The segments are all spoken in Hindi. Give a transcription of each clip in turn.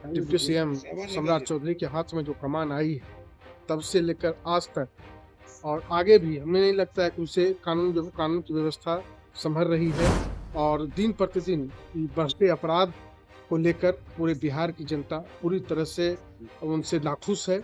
डिप्टी सीएम सम्राट चौधरी के हाथ में जो कमान आई है तब से लेकर आज तक और आगे भी हमें नहीं लगता है कि उसे कानून की व्यवस्था संभल रही है और दिन प्रतिदिन बढ़ते अपराध को लेकर पूरे बिहार की जनता पूरी तरह से उनसे नाखुश है।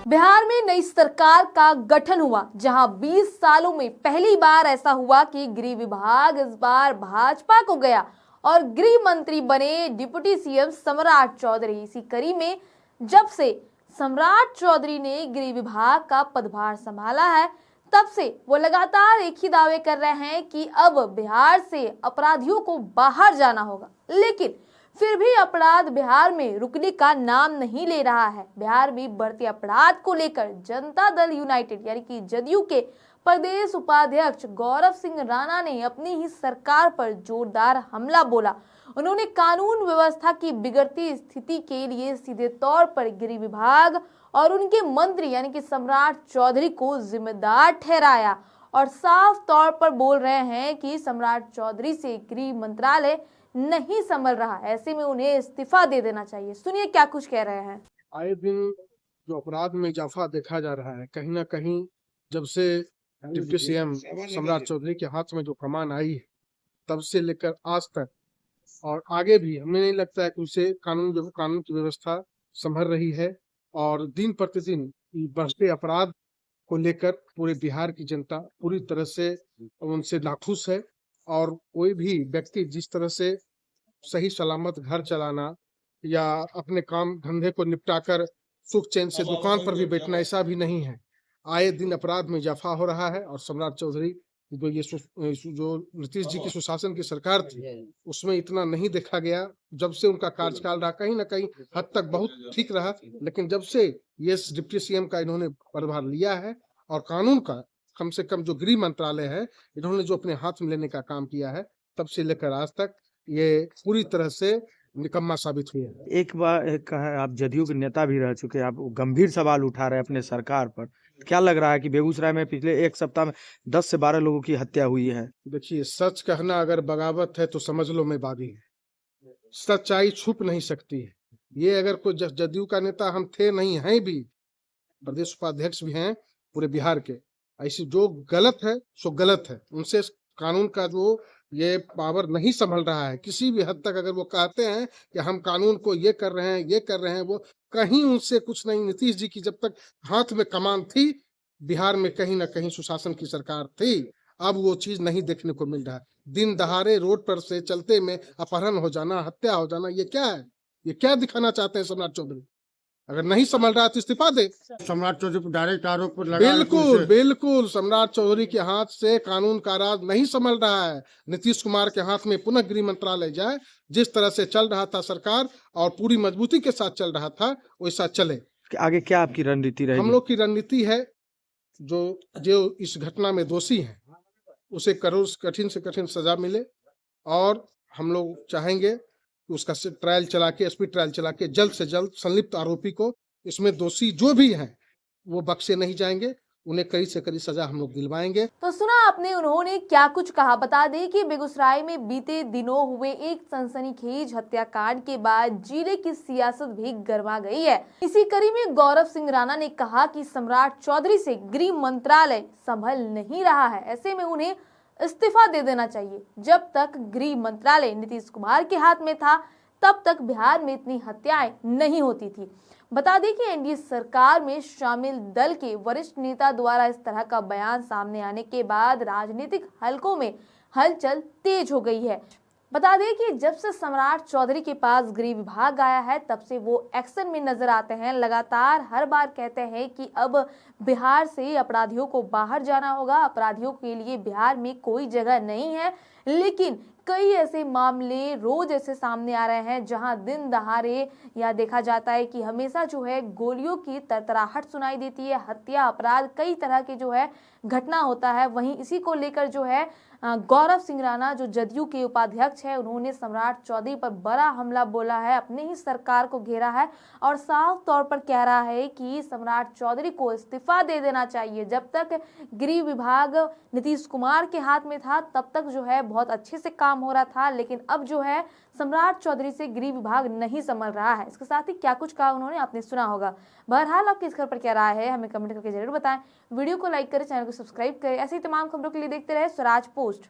बिहार में नई सरकार का गठन हुआ, जहां 20 सालों में पहली बार ऐसा हुआ कि गृह विभाग इस बार भाजपा को गया और गृह मंत्री बने डिप्टी सीएम सम्राट चौधरी। इसी कड़ी में जब से सम्राट चौधरी ने गृह विभाग का पदभार संभाला है, तब से वो लगातार एक ही दावे कर रहे हैं कि अब बिहार से अपराधियों को बाहर जाना होगा। लेकिन फिर भी अपराध बिहार में रुकने का नाम नहीं ले रहा है। बिहार में बढ़ते अपराध को लेकर जनता दल यूनाइटेड यानी कि जदयू के प्रदेश उपाध्यक्ष गौरव सिंह राणा ने अपनी ही सरकार पर जोरदार हमला बोला। उन्होंने कानून व्यवस्था की बिगड़ती स्थिति के लिए सीधे तौर पर गृह विभाग और उनके मंत्री यानी कि सम्राट चौधरी को जिम्मेदार ठहराया और साफ तौर पर बोल रहे हैं कि सम्राट चौधरी से गृह मंत्रालय नहीं संभल रहा, ऐसे में उन्हें इस्तीफा दे देना चाहिए। सुनिए क्या कुछ कह रहे हैं। आए दिन जो अपराध में इजाफा देखा जा रहा है, कहीं ना कहीं जब से डिप्टी सीएम सम्राट चौधरी के हाथ में जो कमान आई है तब से लेकर आज तक और आगे भी हमें नहीं लगता है कि उसे कानून की व्यवस्था संभल रही है और दिन प्रतिदिन बढ़ते अपराध को लेकर पूरे बिहार की जनता पूरी तरह से उनसे नाखुश है और कोई भी व्यक्ति जिस तरह से सही सलामत घर चलाना या अपने काम धंधे को निपटाकर सुख चैन से दुकान पर भी बैठना ऐसा भी नहीं है। आए दिन अपराध में इजाफा हो रहा है और सम्राट चौधरी जो नीतीश जी की सुशासन की सरकार थी उसमें इतना नहीं देखा गया। जब से उनका कार्यकाल रहा कहीं ना कहीं हद तक बहुत ठीक रहा, लेकिन जब से ये डिप्टी सीएम का इन्होंने पदभार लिया है और कानून का कम से कम जो गृह मंत्रालय है इन्होंने जो अपने हाथ में लेने का काम किया है, तब से लेकर आज तक ये पूरी तरह से निकम्मा साबित हुई है। एक बार आप जदयू के नेता भी रह चुके हैं, आप गंभीर सवाल उठा रहे हैं अपने सरकार पर। क्या लग रहा है कि बेगूसराय में पिछले एक सप्ताह में 10 से 12 लोगों की हत्या हुई है? देखिए, सच कहना अगर बगावत है तो समझ लो मैं बागी है। सच्चाई छुप नहीं सकती है। ये अगर कोई जदयू का नेता हम थे नहीं हैं भी, प्रदेश उपाध्यक्ष भी हैं पूरे बिहार के, ऐसी जो गलत है सो गलत है। उनसे कानून का जो ये पावर नहीं संभल रहा है किसी भी हद तक। अगर वो कहते हैं कि हम कानून को ये कर रहे हैं वो कहीं उनसे कुछ नहीं। नीतीश जी की जब तक हाथ में कमान थी बिहार में कहीं ना कहीं सुशासन की सरकार थी, अब वो चीज नहीं देखने को मिल रहा है। दिन दहाड़े रोड पर से चलते में अपहरण हो जाना, हत्या हो जाना, ये क्या है? ये क्या दिखाना चाहते हैं सम्राट चौधरी? अगर नहीं संभल रहा तो इस्तीफा दे। सम्राट चौधरी पर डायरेक्ट आरोप लगा। बिल्कुल बिल्कुल, सम्राट चौधरी के हाथ से कानून का राज नहीं संभल रहा है। नीतीश कुमार के हाथ में पुनः गृह मंत्रालय जाए, जिस तरह से चल रहा था सरकार और पूरी मजबूती के साथ चल रहा था वैसा चले। आगे क्या आपकी रणनीति रहेगी? हम लोग की रणनीति है जो इस घटना में दोषी है उसे कठिन से कठिन सजा मिले और हम लोग चाहेंगे उसका ट्रायल चला के स्पीड ट्रायल चला के जल्द से जल्द संलिप्त आरोपी को, इसमें दोषी जो भी हैं वो बख्शे नहीं जाएंगे, उन्हें कड़ी से कड़ी सजा हम लोग दिलवाएंगे। तो सुना आपने उन्होंने क्या कुछ कहा। बता दें कि बेगूसराय में बीते दिनों हुए एक सनसनीखेज हत्याकांड के बाद जिले की सियासत भी गरमा गई है। इसी कड़ी में गौरव सिंह राणा ने कहा कि सम्राट चौधरी से गृह मंत्रालय संभल नहीं रहा है, ऐसे में उन्हें इस्तीफा दे देना चाहिए। जब तक गृह मंत्रालय नीतीश कुमार के हाथ में था तब तक बिहार में इतनी हत्याएं नहीं होती थी। बता दें कि एनडीए सरकार में शामिल दल के वरिष्ठ नेता द्वारा इस तरह का बयान सामने आने के बाद राजनीतिक हलकों में हलचल तेज हो गई है। बता दें कि जब से सम्राट चौधरी के पास गृह विभाग आया है तब से वो एक्शन में नजर आते हैं। लगातार हर बार कहते हैं कि अब बिहार से अपराधियों को बाहर जाना होगा, अपराधियों के लिए बिहार में कोई जगह नहीं है। लेकिन कई ऐसे मामले रोज ऐसे सामने आ रहे हैं जहां दिन दहाड़े या देखा जाता है कि हमेशा जो है गोलियों की तरतराहट सुनाई देती है, हत्या अपराध कई तरह के जो है घटना होता है। वहीं इसी को लेकर जो है गौरव सिंह राणा जो जदयू के उपाध्यक्ष है, उन्होंने सम्राट चौधरी पर बड़ा हमला बोला है, अपने ही सरकार को घेरा है और साफ तौर पर कह रहा है कि सम्राट चौधरी को इस्तीफा दे देना चाहिए। जब तक गृह विभाग नीतीश कुमार के हाथ में था तब तक जो है बहुत अच्छे से काम हो रहा था, लेकिन अब जो है सम्राट चौधरी से गृह विभाग नहीं संभल रहा है। इसके साथ ही क्या कुछ कहा उन्होंने आपने सुना होगा। बहरहाल आपकी इस खबर पर क्या राय है हमें कमेंट करके जरूर बताएं। वीडियो को लाइक करें, चैनल को सब्सक्राइब करें। ऐसी तमाम खबरों के लिए देखते रहे स्वराज पोस्ट।